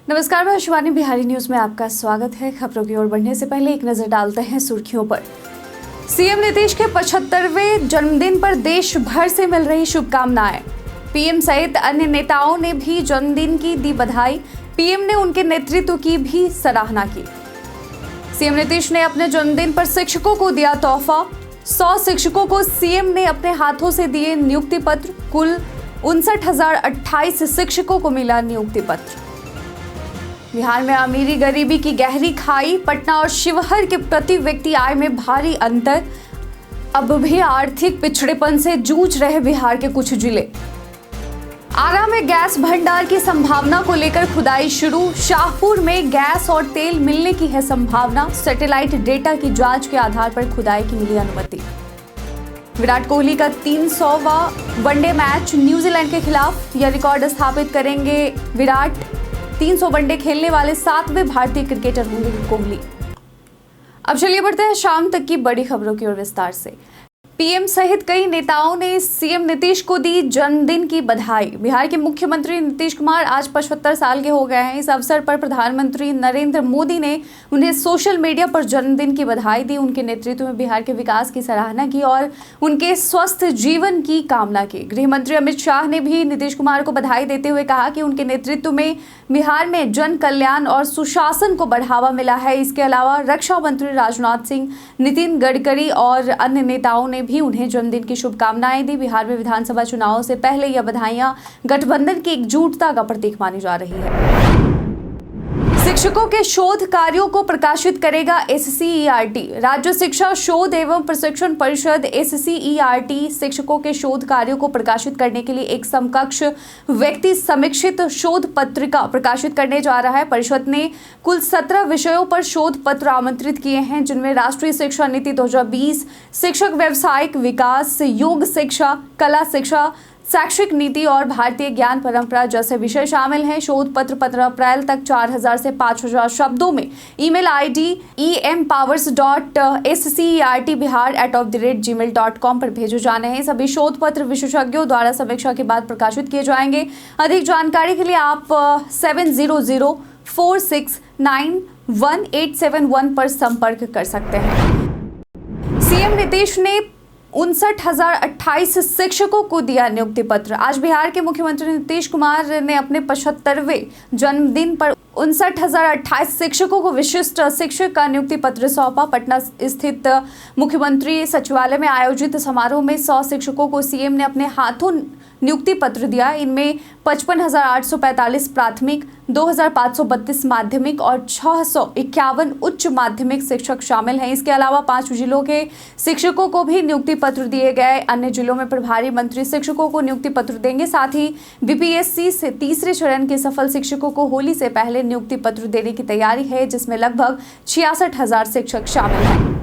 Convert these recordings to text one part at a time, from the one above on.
नमस्कार, मैं शिवानी। बिहारी न्यूज में आपका स्वागत है। खबरों की ओर बढ़ने से पहले एक नजर डालते हैं सुर्खियों पर। सीएम नीतीश के 75वें जन्मदिन पर देश भर से मिल रही शुभकामनाएं। पीएम सहित अन्य नेताओं ने भी जन्मदिन की दी बधाई। पीएम ने उनके नेतृत्व की भी सराहना की। सीएम नीतीश ने अपने जन्मदिन पर शिक्षकों को दिया तोहफा। 100 शिक्षकों को सीएम ने अपने हाथों से दिए नियुक्ति पत्र। कुल 59,028 शिक्षकों को मिला नियुक्ति पत्र। बिहार में अमीरी गरीबी की गहरी खाई। पटना और शिवहर के प्रति व्यक्ति आय में भारी अंतर। अब भी आर्थिक पिछड़ेपन से जूझ रहे बिहार के कुछ जिले। आरा में गैस भंडार की संभावना को लेकर खुदाई शुरू। शाहपुर में गैस और तेल मिलने की है संभावना। सैटेलाइट डेटा की जांच के आधार पर खुदाई की मिली अनुमति। विराट कोहली का 300वां वनडे मैच न्यूजीलैंड के खिलाफ। यह रिकॉर्ड स्थापित करेंगे विराट। 300 वनडे खेलने वाले 7वें भारतीय क्रिकेटर होंगे कोहली। अब चलिए बढ़ते हैं शाम तक की बड़ी खबरों की ओर विस्तार से। पीएम सहित कई नेताओं ने सीएम नीतीश को दी जन्मदिन की बधाई। बिहार के मुख्यमंत्री नीतीश कुमार आज 75 साल के हो गए हैं। इस अवसर पर प्रधानमंत्री नरेंद्र मोदी ने उन्हें सोशल मीडिया पर जन्मदिन की बधाई दी। उनके नेतृत्व में बिहार के विकास की सराहना की और उनके स्वस्थ जीवन की कामना की। गृह मंत्री अमित शाह ने भी नीतीश कुमार को बधाई देते हुए कहा कि उनके नेतृत्व में बिहार में जन कल्याण और सुशासन को बढ़ावा मिला है। इसके अलावा रक्षा मंत्री राजनाथ सिंह, नितिन गडकरी और अन्य नेताओं ने भी उन्हें जन्मदिन की शुभकामनाएं दी। बिहार में विधानसभा चुनावों से पहले यह बधाइयां गठबंधन की एकजुटता का प्रतीक मानी जा रही है। शिक्षकों के शोध कार्यों को प्रकाशित करेगा एससीईआरटी। राज्य शिक्षा शोध एवं प्रशिक्षण परिषद एससीईआरटी शिक्षकों के शोध कार्यों को प्रकाशित करने के लिए एक समकक्ष व्यक्ति समीक्षित शोध पत्रिका प्रकाशित करने जा रहा है। परिषद ने कुल 17 विषयों पर शोध पत्र आमंत्रित किए हैं, जिनमें राष्ट्रीय शिक्षा नीति 2020, शिक्षक व्यावसायिक विकास, योग शिक्षा, कला शिक्षा, शैक्षिक नीति और भारतीय ज्ञान परंपरा जैसे विषय शामिल हैं। शोध पत्र 15 अप्रैल तक 4000 से 5000 शब्दों में ईमेल आईडी empowers.sccertbihar@gmail.com पर भेजे जाने हैं। सभी शोध पत्र विशेषज्ञों द्वारा समीक्षा के बाद प्रकाशित किए जाएंगे। अधिक जानकारी के लिए आप 7004691871 पर संपर्क कर सकते हैं। सीएम नीतीश ने 59,028 शिक्षकों को दिया नियुक्ति पत्र। आज बिहार के मुख्यमंत्री नीतीश कुमार ने अपने 75वें जन्मदिन पर 59,028 शिक्षकों को विशिष्ट शिक्षक का नियुक्ति पत्र सौंपा। पटना स्थित मुख्यमंत्री सचिवालय में आयोजित समारोह में 100 शिक्षकों को सीएम ने अपने हाथों नियुक्ति पत्र दिया। इनमें 55,845 प्राथमिक, 2,532 माध्यमिक और 651 उच्च माध्यमिक शिक्षक शामिल हैं। इसके अलावा 5 जिलों के शिक्षकों को भी नियुक्ति पत्र दिए गए। अन्य जिलों में प्रभारी मंत्री शिक्षकों को नियुक्ति पत्र देंगे। साथ ही बीपीएससी से तीसरे चरण के सफल शिक्षकों को होली से पहले नियुक्ति पत्र देने की तैयारी है, जिसमें लगभग 66,000 शिक्षक शामिल हैं।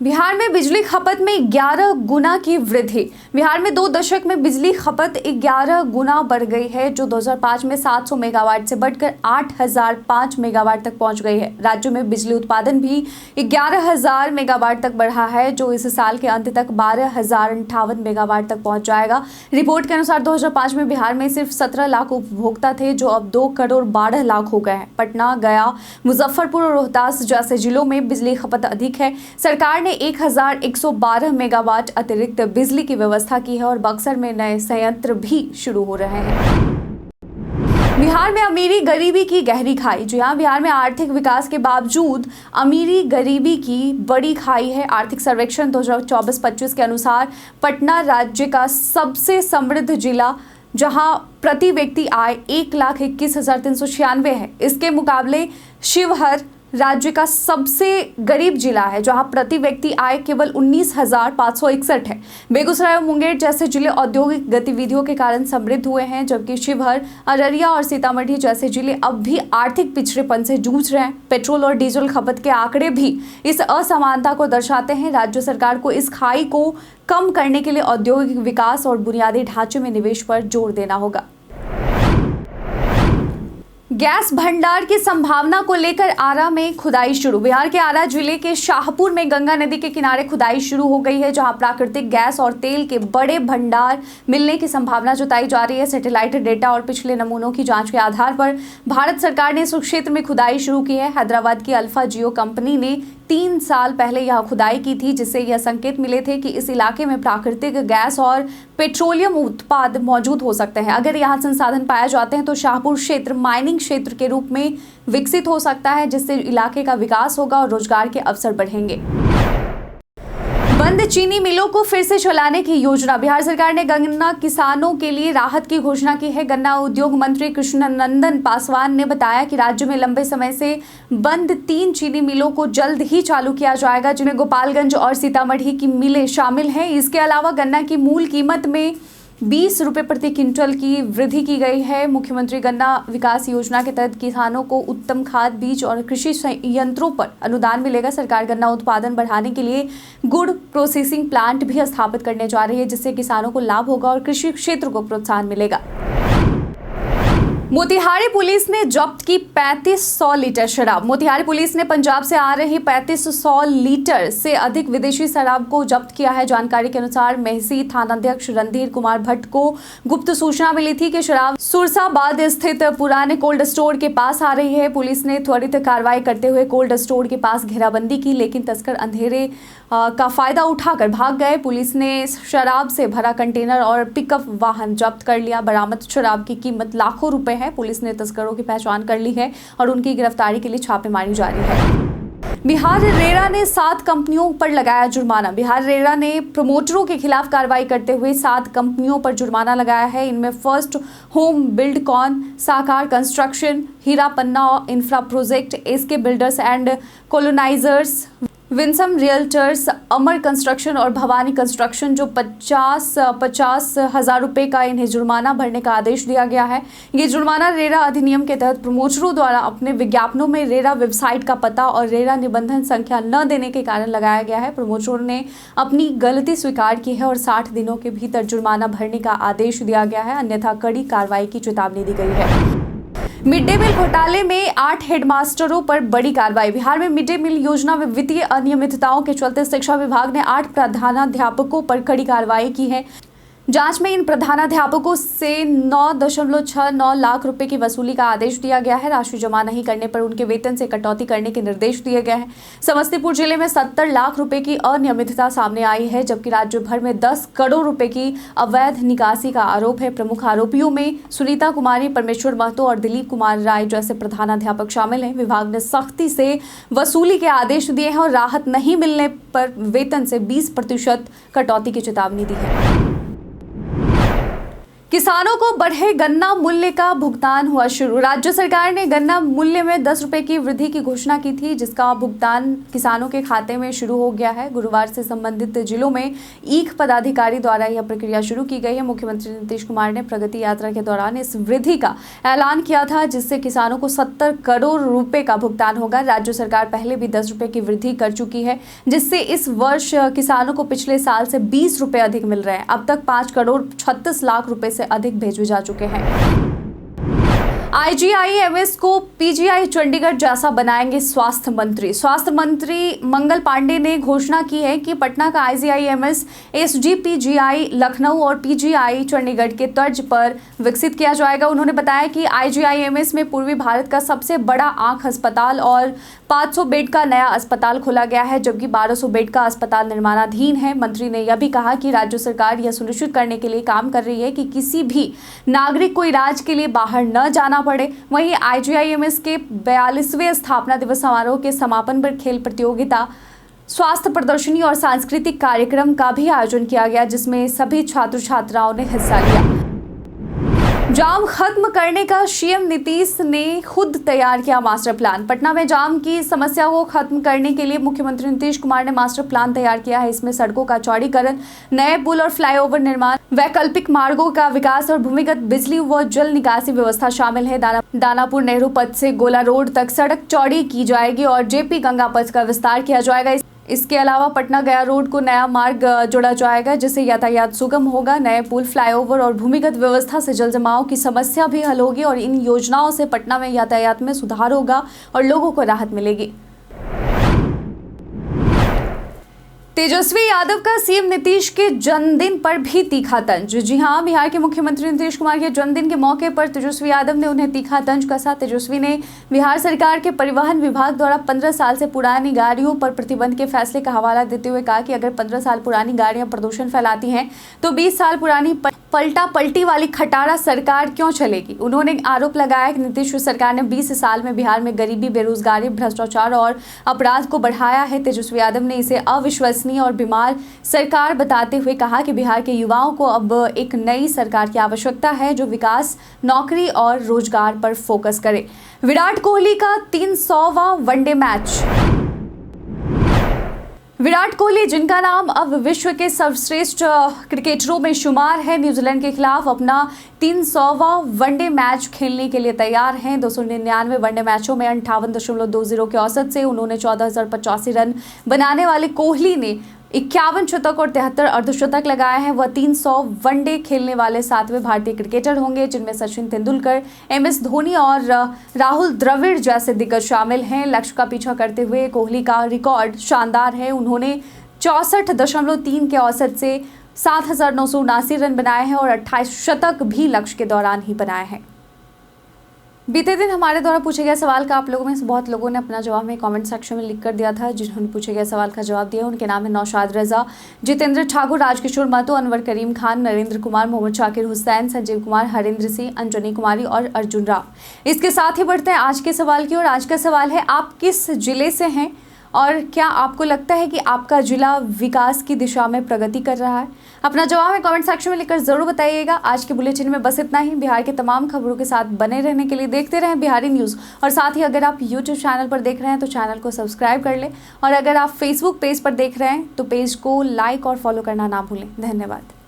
बिहार में बिजली खपत में 11 गुना की वृद्धि। बिहार में 2 दशक में बिजली खपत 11 गुना बढ़ गई है, जो 2005 में 700 मेगावाट से बढ़कर 8,005 मेगावाट तक पहुंच गई है। राज्य में बिजली उत्पादन भी 11,000 मेगावाट तक बढ़ा है, जो इस साल के अंत तक 12,058 मेगावाट तक पहुंच जाएगा। रिपोर्ट के अनुसार 2005 में बिहार में सिर्फ 17 लाख उपभोक्ता थे, जो अब 2 करोड़ 12 लाख हो गए हैं। पटना, गया, मुजफ्फरपुर और रोहतास जैसे जिलों में बिजली खपत अधिक है। सरकार ने 1112 मेगावाट अतिरिक्त बिजली की व्यवस्था की है और बक्सर में नए संयंत्र भी शुरू हो रहे हैं। बिहार में अमीरी गरीबी की गहरी खाई। जी हां, बिहार में आर्थिक विकास के बावजूद अमीरी गरीबी की बड़ी खाई है। आर्थिक सर्वेक्षण 2024-25 के अनुसार पटना राज्य का सबसे समृद्ध जिला, जहां प्रति व्यक्ति आय 1,21,396 है। इसके मुकाबले शिवहर राज्य का सबसे गरीब जिला है, जहां प्रति व्यक्ति आय केवल 19,561 है। बेगूसराय और मुंगेर जैसे जिले औद्योगिक गतिविधियों के कारण समृद्ध हुए हैं, जबकि शिवहर, अररिया और सीतामढ़ी जैसे जिले अब भी आर्थिक पिछड़ेपन से जूझ रहे हैं। पेट्रोल और डीजल खपत के आंकड़े भी इस असमानता को दर्शाते हैं। राज्य सरकार को इस खाई को कम करने के लिए औद्योगिक विकास और बुनियादी ढांचे में निवेश पर जोर देना होगा। गैस भंडार की संभावना को लेकर आरा में खुदाई शुरू। बिहार के आरा जिले के शाहपुर में गंगा नदी के किनारे खुदाई शुरू हो गई है, जहां प्राकृतिक गैस और तेल के बड़े भंडार मिलने की संभावना जताई जा रही है। सैटेलाइट डेटा और पिछले नमूनों की जांच के आधार पर भारत सरकार ने इस क्षेत्र में खुदाई शुरू की है। हैदराबाद की अल्फा जियो कंपनी ने 3 साल पहले यह खुदाई की थी, जिससे यह संकेत मिले थे कि इस इलाके में प्राकृतिक गैस और पेट्रोलियम उत्पाद मौजूद हो सकते हैं। अगर यहाँ संसाधन पाए जाते हैं तो शाहपुर क्षेत्र माइनिंग क्षेत्र के रूप में विकसित हो सकता है, जिससे इलाके का विकास होगा और रोजगार के अवसर बढ़ेंगे। बंद चीनी मिलों को फिर से चलाने की योजना। बिहार सरकार ने गन्ना किसानों के लिए राहत की घोषणा की है। गन्ना उद्योग मंत्री कृष्णनंदन पासवान ने बताया कि राज्य में लंबे समय से बंद 3 चीनी मिलों को जल्द ही चालू किया जाएगा, जिनमें गोपालगंज और सीतामढ़ी की मिलें शामिल हैं। इसके अलावा गन्ना की मूल कीमत में 20 रुपये प्रति क्विंटल की वृद्धि की गई है। मुख्यमंत्री गन्ना विकास योजना के तहत किसानों को उत्तम खाद, बीज और कृषि यंत्रों पर अनुदान मिलेगा। सरकार गन्ना उत्पादन बढ़ाने के लिए गुड़ प्रोसेसिंग प्लांट भी स्थापित करने जा रही है, जिससे किसानों को लाभ होगा और कृषि क्षेत्र को प्रोत्साहन मिलेगा। मोतिहारी पुलिस ने जब्त की 3500 लीटर शराब। मोतिहारी पुलिस ने पंजाब से आ रही 3500 लीटर से अधिक विदेशी शराब को जब्त किया है। जानकारी के अनुसार मेहसी थानाध्यक्ष रणधीर कुमार भट्ट को गुप्त सूचना मिली थी कि शराब सुरसाबाद स्थित पुराने कोल्ड स्टोर के पास आ रही है। पुलिस ने त्वरित कार्रवाई करते हुए कोल्ड स्टोर के पास घेराबंदी की, लेकिन तस्कर अंधेरे का फायदा उठाकर भाग गए। पुलिस ने शराब से भरा कंटेनर और पिकअप वाहन जब्त कर लिया। बरामद शराब की कीमत लाखों रुपए है। पुलिस ने तस्करों की पहचान कर ली है और उनकी गिरफ्तारी के लिए छापेमारी जारी है। बिहार रेरा ने 7 कंपनियों पर लगाया जुर्माना। बिहार रेरा ने प्रमोटरों के खिलाफ कार्रवाई करते हुए 7 कंपनियों पर जुर्माना लगाया है। इनमें first home Buildcon, Sakar construction, Heera Panna infra project, SK builders and colonisers, Winsome realtors, Amar construction और भवानी कंस्ट्रक्शन, जो 50 हजार रुपए का इन्हें जुर्माना भरने का आदेश दिया गया है। ये जुर्माना रेरा अधिनियम के तहत प्रमोटरों द्वारा अपने विज्ञापनों में रेरा वेबसाइट का पता और रेरा निबंधन संख्या न देने के कारण लगाया गया है। प्रमोटरों ने अपनी गलती स्वीकार की है और 60 दिनों के भीतर जुर्माना भरने का आदेश दिया गया है, अन्यथा कड़ी कार्रवाई की चेतावनी दी गई है। मिड डे मील घोटाले में 8 हेडमास्टरों पर बड़ी कार्रवाई। बिहार में मिड डे मील योजना में वित्तीय अनियमितताओं के चलते शिक्षा विभाग ने 8 प्रधानाध्यापकों पर कड़ी कार्रवाई की है। जांच में इन प्रधानाध्यापकों से 9.69 लाख रुपए की वसूली का आदेश दिया गया है। राशि जमा नहीं करने पर उनके वेतन से कटौती करने के निर्देश दिए गए हैं। समस्तीपुर जिले में 70 लाख रुपए की अनियमितता सामने आई है, जबकि राज्य भर में 10 करोड़ रुपए की अवैध निकासी का आरोप है। प्रमुख आरोपियों में सुनीता कुमारी, परमेश्वर महतो और दिलीप कुमार राय जैसे प्रधानाध्यापक शामिल हैं। विभाग ने सख्ती से वसूली के आदेश दिए हैं और राहत नहीं मिलने पर वेतन से 20% कटौती की चेतावनी दी है। किसानों को बढ़े गन्ना मूल्य का भुगतान हुआ शुरू। राज्य सरकार ने गन्ना मूल्य में 10 रुपए की वृद्धि की घोषणा की थी, जिसका भुगतान किसानों के खाते में शुरू हो गया है। गुरुवार से संबंधित जिलों में ईख पदाधिकारी द्वारा यह प्रक्रिया शुरू की गई है। मुख्यमंत्री नीतीश कुमार ने प्रगति यात्रा के दौरान इस वृद्धि का ऐलान किया था, जिससे किसानों को 70 करोड़ रुपए का भुगतान होगा। राज्य सरकार पहले भी 10 रुपए की वृद्धि कर चुकी है, जिससे इस वर्ष किसानों को पिछले साल से 20 रुपए अधिक मिल रहे हैं। अब तक 5 करोड़ 36 लाख रुपए से अधिक भेजे जा चुके हैं। IGIMS को PGI चंडीगढ़ जैसा बनाएंगे स्वास्थ्य मंत्री। स्वास्थ्य मंत्री मंगल पांडे ने घोषणा की है कि पटना का IGIMS SGPGI लखनऊ और PGI चंडीगढ़ के तर्ज पर विकसित किया जाएगा। उन्होंने बताया कि IGIMS में पूर्वी भारत का सबसे बड़ा आंख अस्पताल और 500 बेड का नया अस्पताल खोला गया है, जबकि 1200 बेड का अस्पताल निर्माणाधीन है। मंत्री ने यह भी कहा कि राज्य सरकार यह सुनिश्चित करने के लिए काम कर रही है कि किसी भी नागरिक को इलाज के लिए बाहर न जाना पड़े। वहीं IGIMS के 42वें स्थापना दिवस समारोह के समापन पर खेल प्रतियोगिता, स्वास्थ्य प्रदर्शनी और सांस्कृतिक कार्यक्रम का भी आयोजन किया गया, जिसमें सभी छात्र छात्राओं ने हिस्सा लिया। जाम खत्म करने का सीएम नीतीश ने खुद तैयार किया मास्टर प्लान। पटना में जाम की समस्या को खत्म करने के लिए मुख्यमंत्री नीतीश कुमार ने मास्टर प्लान तैयार किया है। इसमें सड़कों का चौड़ीकरण, नए पुल और फ्लाईओवर निर्माण, वैकल्पिक मार्गों का विकास और भूमिगत बिजली व जल निकासी व्यवस्था शामिल है। दानापुर नेहरू पथ से गोला रोड तक सड़क चौड़ी की जाएगी और JP गंगा पथ का विस्तार किया जाएगा। इसके अलावा पटना गया रोड को नया मार्ग जोड़ा जाएगा, जिससे यातायात सुगम होगा। नए पुल, फ्लाईओवर और भूमिगत व्यवस्था से जल जमाव की समस्या भी हल होगी और इन योजनाओं से पटना में यातायात में सुधार होगा और लोगों को राहत मिलेगी। तेजस्वी यादव का सीएम नीतीश के जन्मदिन पर भी तीखा तंज। जी हां, बिहार के मुख्यमंत्री नीतीश कुमार के जन्मदिन के मौके पर तेजस्वी यादव ने उन्हें तीखा तंज कसा। तेजस्वी ने बिहार सरकार के परिवहन विभाग द्वारा 15 साल से पुरानी गाड़ियों पर प्रतिबंध के फैसले का हवाला देते हुए कहा कि अगर 15 साल पुरानी गाड़ियां प्रदूषण फैलाती हैं तो 20 साल पुरानी पलटा पलटी वाली खटारा सरकार क्यों चलेगी। उन्होंने आरोप लगाया कि नीतीश सरकार ने 20 साल में बिहार में गरीबी, बेरोजगारी, भ्रष्टाचार और अपराध को बढ़ाया है। तेजस्वी यादव ने इसे अविश्वसनीय और बीमार सरकार बताते हुए कहा कि बिहार के युवाओं को अब एक नई सरकार की आवश्यकता है जो विकास, नौकरी और रोजगार पर फोकस करे। विराट कोहली का 300वां वनडे मैच। विराट कोहली, जिनका नाम अब विश्व के सर्वश्रेष्ठ क्रिकेटरों में शुमार है, न्यूजीलैंड के खिलाफ अपना 300वां वनडे मैच खेलने के लिए तैयार हैं। 299 वनडे मैचों में 58.20 के औसत से उन्होंने 14,085 रन बनाने वाले कोहली ने 51 शतक और 73 अर्धशतक लगाए हैं। वह 300 वनडे खेलने वाले 7वें भारतीय क्रिकेटर होंगे, जिनमें सचिन तेंदुलकर, MS धोनी और राहुल द्रविड़ जैसे दिग्गज शामिल हैं। लक्ष्य का पीछा करते हुए कोहली का रिकॉर्ड शानदार है। उन्होंने 64.3 के औसत से 7,979 रन बनाए हैं और 28 शतक भी लक्ष्य के दौरान ही बनाए हैं। बीते दिन हमारे द्वारा पूछे गए सवाल का आप लोगों में से बहुत लोगों ने अपना जवाब में कमेंट सेक्शन में लिख कर दिया था। जिन्होंने पूछे गए सवाल का जवाब दिया उनके नाम है नौशाद रजा, जितेंद्र ठाकुर, राजकिशोर महतो, अनवर करीम खान, नरेंद्र कुमार, मोहम्मद शाकिर हुसैन, संजीव कुमार, हरेंद्र सिंह, अंजनी कुमारी और अर्जुन राव। इसके साथ ही बढ़ते हैं आज के सवाल की ओर। आज का सवाल है, आप किस जिले से हैं और क्या आपको लगता है कि आपका जिला विकास की दिशा में प्रगति कर रहा है? अपना जवाब में कमेंट सेक्शन में लिखकर जरूर बताइएगा। आज के बुलेटिन में बस इतना ही। बिहार के तमाम खबरों के साथ बने रहने के लिए देखते रहें बिहारी न्यूज़, और साथ ही अगर आप यूट्यूब चैनल पर देख रहे हैं तो चैनल को सब्सक्राइब कर लें, और अगर आप फेसबुक पेज पर देख रहे हैं तो पेज को लाइक और फॉलो करना ना भूलें। धन्यवाद।